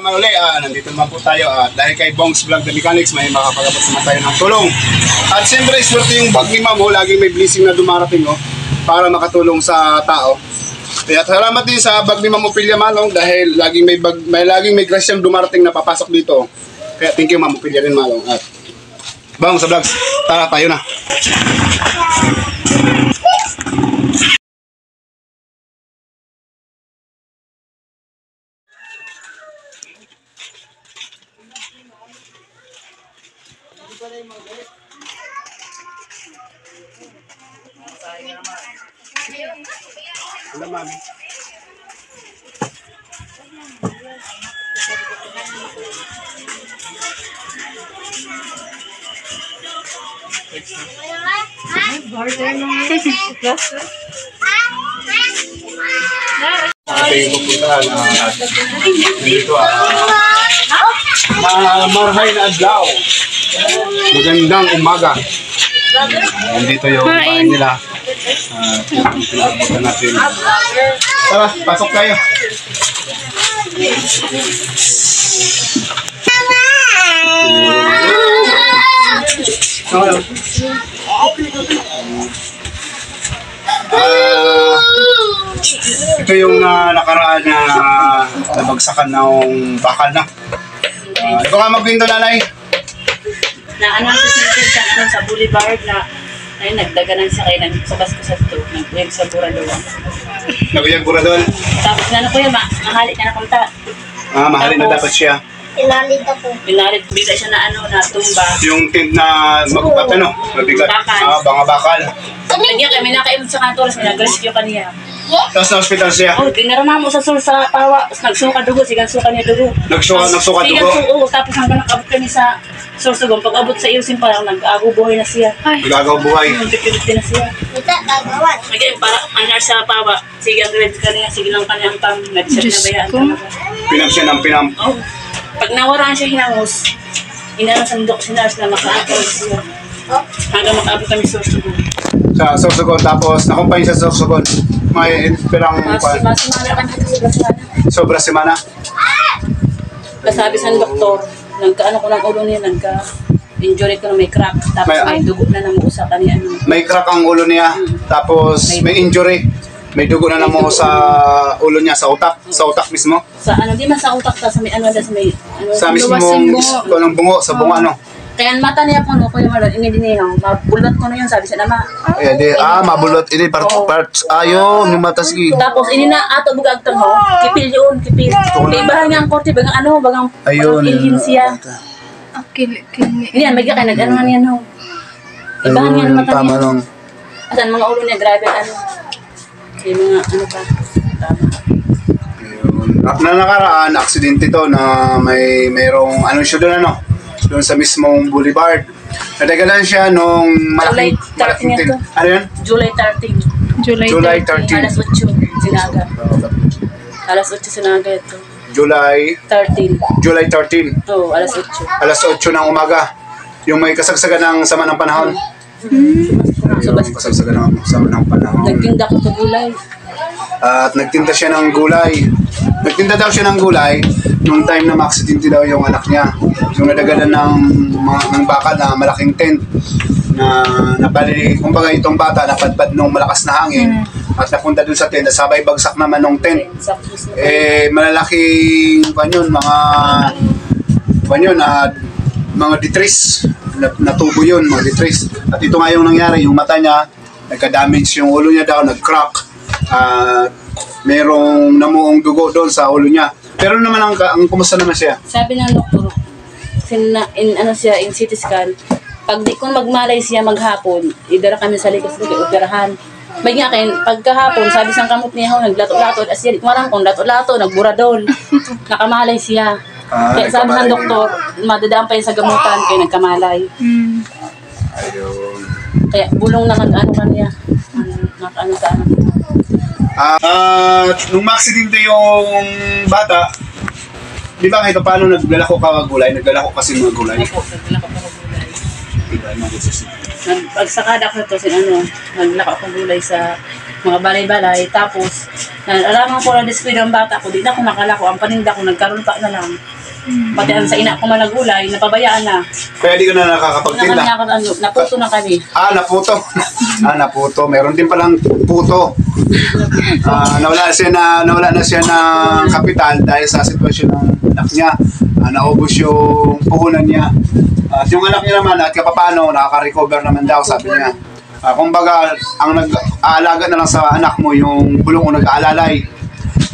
Naman uli, nandito naman po tayo dahil kay Bongs Vlog The Mechanics may makapagabot naman tayo ng tulong. At siyempre, swerte yung bag ni Ma'am, laging may blessing na dumarating para makatulong sa tao. Kaya salamat din sa bag ni Ma'am Ophelia Malong dahil laging may grasyang dumarating na papasok dito. Kaya thank you Ma'am Ophelia rin Malong. At Bang sa vlogs, tara tayo na. Hello, ma'am. Ating pupuntahan dito marhay na adlaw. Magandang umaga. Nandito yung bahay nila. Pinabutan natin. Tara, pasok tayo. Ito yung nakaraan na nabagsakan ng bakal na. Ito nga magwinto nanay. Na-announce natin sa boulevard na ay nagdaga ng sakay ng sabas-kusas to, nagwag sa Buradol. Nagwag Buradol? Tapos na ko yun, mahalit na nakunta. Mahalit na dapat siya. Inalit ako. Inalit, bigla siya na natumba. Yung tent na magubat mabigat. Banga bakal. Nagyan kami nakaimod sa kantoras, may nag-rescue kaniya. Tapos na hospital siya? Oo, dinarama mo sa pawa, nagsuka dugo, sigan-suka niya dugo. Nagsuka dugo? Oo, tapos hanggang nakabot kami sa Sorsogon, pag-abot sa Iusin parang nag-agaw buhay na siya. Nag-agaw buhay? Nag-agawin na siya. Ito, gagawan. Again, para anar sa pawa, sige ang red kaniya, sige lang kaniyang pang, nag-chat na bayaan talaga. Pinam siya ng pinam? Oo. Pag nawaraan siya hinangos, inanang sandok sinars na makaagaw siya. Hanggang makaabot kami sa Sorsogon. Sa Sorsogon, tapos nakumpay sa Sorsogon. May pirang sobra semana. Kasabi sa doktor, nagkaano ko ng ulo niya, nagka-injury ko na may crack, tapos may dugo na namuo sa kanya. May crack ang ulo niya, tapos may injury. May dugo na namuo sa ulo niya, sa utak mismo. Sa di man sa utak, sa may sa mismong bungo, sa bungo Kaya mata niya po, kuya Marlon, inidinihaw, mabulot ko na yun, sabi siya nama. Mabulot, ini parts, ayo, ni mata sige. Tapos, ini na, ato bugag tamo, kipil yun, kipil. Ibahan nga ang korte, bagang ilhin siya. Yan, bagay ka, nag-ano nga niya, Ibahan nga ang mata niya. Asan, mga ulo niya, grabe, yung mga, pa, tama. Na nakaraan, aksidente to na mayroong, siya doon sa mismong boulevard. Nadagalan siya nung malaking tent. Ano yan? July 13. July 13. Alas 8 sinaga. Alas 8 sinaga ito. July 13. July 13. Oo, alas 8. Alas 8 ng umaga. Yung may kasagsagan ng sama ng panahon. Yung kasagsagan ng sama ng panahon. Nagtinda ko sa gulay. At nagtinda siya ng gulay. Nagtinda daw siya ng gulay nung time na ma-aksidente daw yung anak niya. Yung nadagalan ng baka na malaking tent na napali, kumbaga itong bata napadpad nung malakas na hangin at napunta dun sa tent at sabay bagsak naman nung tent. Malalaking mga detris na tubo yun, mga detris. At ito nga yung nangyari, yung mata niya nagka-damage, yung ulo niya daw nag-crack. Merong namuong dugo doon sa ulo niya. Pero naman ang kumusta naman siya? Sabi ng doktor, in CT scan, pag di ko magmalay siya maghapon, idara kami sa likas ng operahan. May nga kayo, pagkahapon, sabi sang kamot niya, naglato-lato, as yan, marang kong lato-lato, nagburadol, nakamalay siya. Kaya sabi ng doktor, madadaan pa yun sa gamutan, kaya nagkamalay. Ayun. Kaya bulong na kanya, nag-ano sa anak. Nung ma-aksidente yung bata, di ba kahit paano naglalako ka gulay? Naglalako kasi mga gulay? Naglalako ka gulay. Pagsakada ko ito, naglako ako gulay sa mga balay-balay. Tapos, alaman ko na display ng bata ko, di na ako nakalako. Ang paninda ko, nagkaroon pa na lang. Pati ang sa ina ko man nagulay, napabayaan na. Kaya di ka na Wala nakakapagtinda. kami ako, naputo na kami. Naputo. Naputo. Meron din palang puto. Nawala na siya ng kapital dahil sa sitwasyon ng anak niya. Naubos yung puhunan niya. At yung anak niya naman, at kapapano, nakaka-recover naman daw, sabi niya. Kumbaga, ang nag-aalaga na lang sa anak mo, yung bulong o nag-aalalay.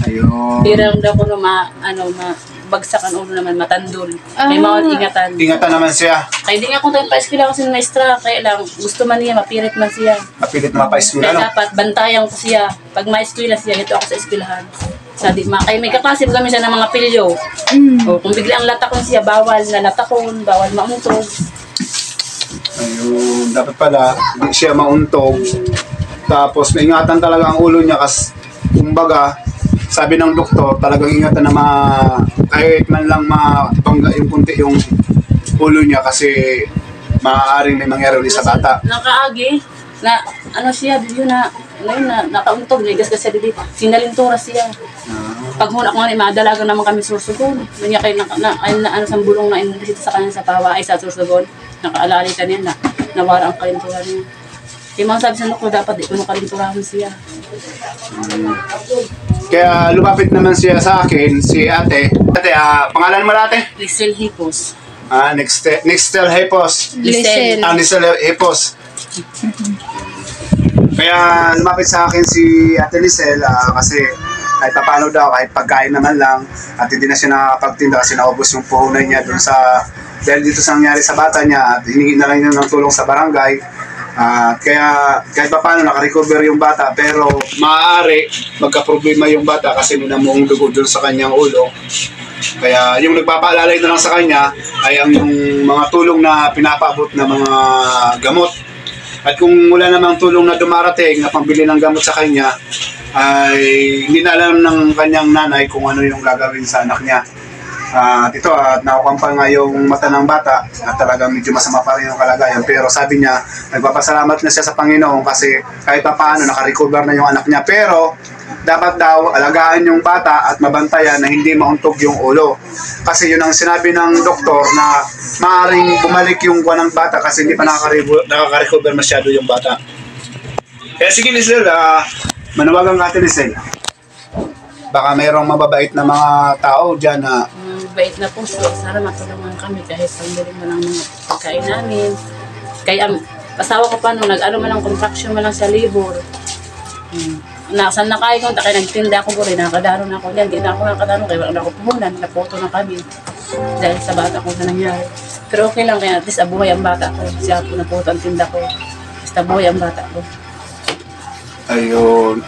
Ayun. Hirang daw ko na bagsakan ulo naman, matandol. May mga ingatan. Ingatan naman siya. Kaya di nga kung tayo pa-eskwela kasi maestra, kaya lang gusto man niya, mapilit man siya. Mapilit mapa-eskwela, Kaya no? dapat bantayan ko siya. Pag ma-eskwela siya, ito ako sa eskwelahan. Kaya may kaklase kami siya ng mga pilyo. O, kung biglang latakon siya, bawal na latakon, bawal mauntog. Ayun. Dapat pala, hindi siya mauntog. Tapos, maingatan talaga ang ulo niya kasi, kumbaga, sabi ng doktor, talagang ingatan na kahit man lang mabangga yung kunti yung ulo niya kasi maaaring may mangyari ulit sa bata. Nakaagi, na ano siya, dito na, ngayon na, nakauntog, ligas kasi dito, sinalintura siya. Pag huna ko nga madalaga naman kami sursugon. Kanya kayo ano sa bulong na inubisita sa kanya sa pawa ay sa sursugon. Nakaalali ka niya na nawara ang kalintura niya. Yung mga sabi sa doktor, dapat di ko kalinturan siya. Kaya lumapit naman siya sa akin, si ate. Ate, pangalan mo ate? Lisel Hipos. Nextel Hepos. Lisel. Nextel Hepos. Kaya lumapit sa akin si Ate Lisel kasi kahit paano daw, kahit pagkain naman lang at hindi na siya nakakapagtinda kasi naubos yung puhunan niya dun sa dahil dito sa nangyari sa bata niya at hiningi na lang niya ng tulong sa barangay. Kaya kahit pa paano nakarecover yung bata pero maaari magka-problema yung bata kasi minamuong dugo dun sa kanyang ulo. Kaya yung nagpapaalalay na lang sa kanya ay ang yung mga tulong na pinapaabot na mga gamot. At kung wala namang tulong na dumarating na pambili ng gamot sa kanya, ay hindi na alam ng kanyang nanay kung ano yung gagawin sa anak niya. At ito, nakukampa nga yung mata ng bata at talagang medyo masama pa rin yung kalagayan. Pero sabi niya, nagpapasalamat na siya sa Panginoon kasi kahit pa paano nakarecover na yung anak niya. Pero dapat daw alagaan yung bata at mabantayan na hindi mauntog yung ulo. Kasi yun ang sinabi ng doktor na maaaring bumalik yung buwan ng bata kasi hindi pa nakaka-recover masyado yung bata. Kaya sige Lisel, manawagan ka natin Lisel. Baka mayroong mababait na mga tao dyan na Bait na po siya. Sana matulungan kami kahit pambili mo ng mga pagkain namin. Kaya pasawa ko pa nung nag-ano man lang contraction man lang sa labor. Saan na kaya ko, kaya nagtinda ako po rin, nakadaro na ako dyan. Hindi na ako nakadaro, kaya wala na ako puhunan, napoto na kami. Dahil sa bata ko na nangyari. Pero okay lang, kaya at least abuhay ang bata ko. Siya po napoto ang tinda ko. Basta abuhay ang bata ko. ayun.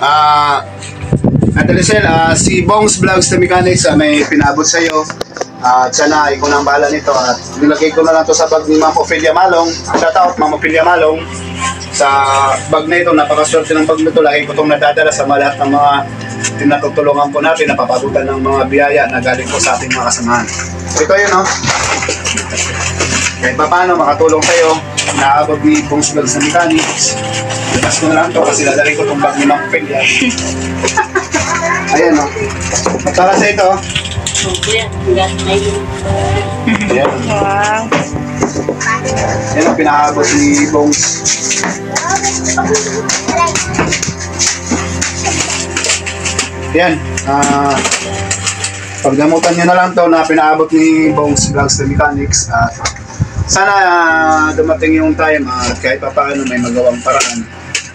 Ate Lisel, si Bongs Vlogs The Mechanics may pinabot sa iyo. At sana ikaw na ang bahala nito. At nilagay ko na lang to sa bag ni Ma'am Ophelia Malong. Shout out Ma'am Ophelia Malong. Sa bag na ito, napakaswerte ng bag nito. Lagi ko itong nadadala sa lahat ng mga tinatutulungan po natin. Napapagutan ng mga biyaya na galing po sa ating mga kasamahan. Ito yun, no? Kahit pa paano, makatulong sa'yo. Naabot ni Bongs Vlogs The Mechanics. Lipas ko na lang ito kasi dadalhin ko itong bag ni Ma'am Ophelia. Ayan, no? At para sa ito, Okay, ayan. Wow. Yan ang pinakabot ni Bongs. Yan. Pagdamutan nyo na lang to na pinaabot ni Bongs Vlogs The Mechanics. Sana dumating yung time at kahit pa paano may magawang paraan.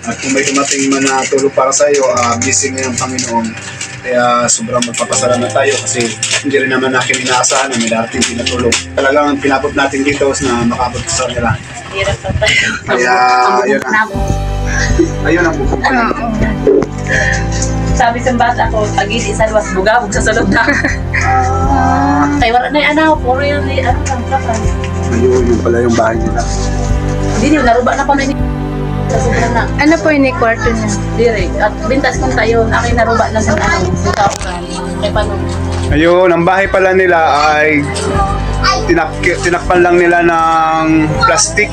At kung may dumating man na tulong para sa iyo, blessing ng Panginoon. Kaya sobrang magpapasalamat tayo kasi hindi rin naman natin inaasahan na may darating pinatulong. Talagang pinapot natin dito na makapot sa kanila. hirap pa tayo. Kaya yun na. Ayun ang bukong pa. Sabi sa bata ko, pag-isi sa luwas, bugabog sa salog na. Kaya wala na yung anak, puro yun, ano lang, kapan. Ayun, yun pala yung bahay nila. Hindi, naruba na kami ni sobrang na. Ano po yung kwarto niya? Dire, at bintas kong tayo, aking naruba na sa ano, sa kaukan. Kaya paano? Ayun, ang bahay pala nila ay tinakpan lang nila ng plastic.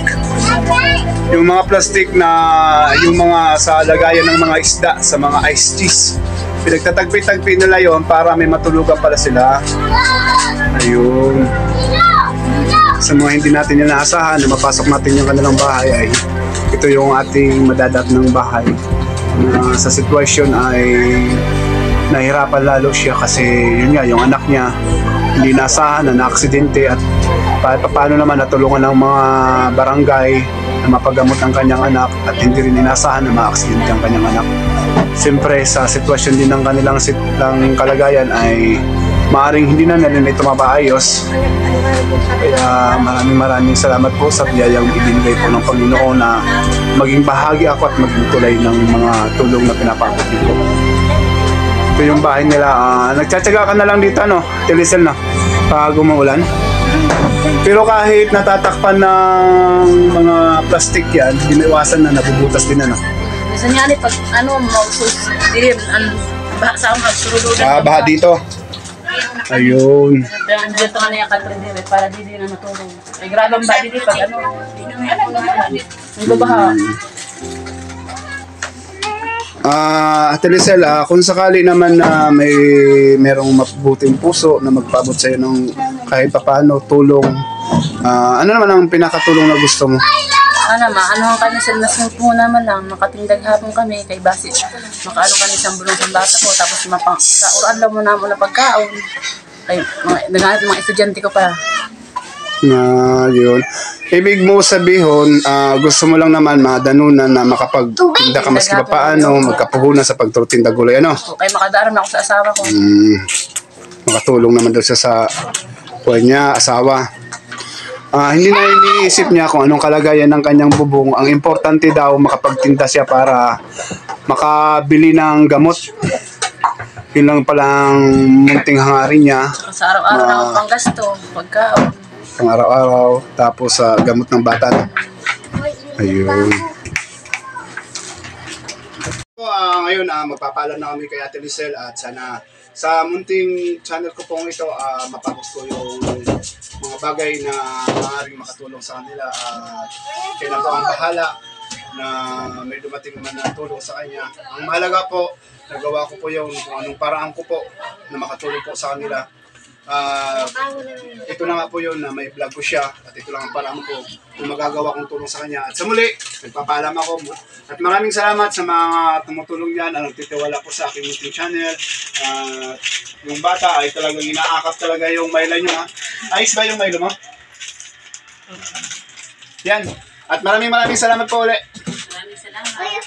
Yung mga plastic na yung mga sa lagayan ng mga isda, sa mga ice cheese. pinagtatagpi-tagpi nila yon para may matulugan pala sila. Ayun. Sa mga hindi natin inaasahan na mapasok natin yung kanilang bahay ay ito yung ating madadap ng bahay. Sa sitwasyon ay nahirapan lalo siya kasi yun nga, yung anak niya hindi naasahan na na-aksidente at paano naman natulungan ng mga barangay na mapagamot ang kanyang anak at hindi rin inaasahan na ma-aksidente ang kanyang anak. Siyempre sa sitwasyon din ng kanilang kalagayan ay maaring hindi na nila ito mapaayos. Kaya maraming salamat po sa biyayang ibinigay po ng Panginoon na maging bahagi ako at maging tulay ng mga tulong na pinapakot ko. Ito yung bahay nila. Nagtsatsaga ka na lang dito, no? Telisel, no? Pag umuulan. Pero kahit natatakpan ng mga plastic yan, iniwasan na nabubutas din, ano? Minsan nga pag magsusulim, baha sa mga suruludan. Baha dito. Ayun. Dito nga niya katrin para di na natulog. Ay grabe ang baha dito pag nagbabaha. Ate Lisel, kung sakali naman na merong mabuting puso na magpaabot sa'yo ng kahit papaano tulong, ano naman ang pinakatulong na gusto mo? Ano kami sa nasmut mo naman lang, makatindag hapon kami kay Basi. Makaano kami sa bulong sa bata ko, tapos sa uran lang mo na mo na pagkaon. Ay, naghanap mga estudyante ko pa. Yun. Ibig mo sabihin, gusto mo lang naman madanunan na makapagtinda ka maski pa paano, magkapuhunan sa pagtutinda gulay, ano? Kaya makadaran ako sa asawa ko. Makatulong naman daw siya sa buhay niya, asawa. Hindi na iniisip niya kung anong kalagayan ng kanyang bubong. Ang importante daw makapagtinda siya para makabili ng gamot. Yun lang palang munting hangarin niya. Sa araw-araw na akong panggasto, pagkaon. Pang araw-araw, tapos sa gamot ng bata. Ayun. Ngayon, magpapaalam na kami kay Ate Lisel at sana sa munting channel ko pong ito, mapagusto yung mga bagay na maaaring makatulong sa kanila at kaya na po ang bahala na may dumating naman na tulong sa kanya. Ang mahalaga po, nagawa ko po yung kung anong paraan ko po na makatulong po sa kanila. Ito na nga po yun na may vlog ko siya at ito lang ang paraan ko kung magagawa kong tulong sa kanya. At sa muli, nagpapaalam ako at maraming salamat sa mga tumutulong dyan at nagtitiwala po sa aking YouTube channel. Yung bata ay talagang inaakap talaga yung Milo nyo, ha. Ayos ba yung Milo mo? Yan. At maraming salamat po ulit. Maraming salamat.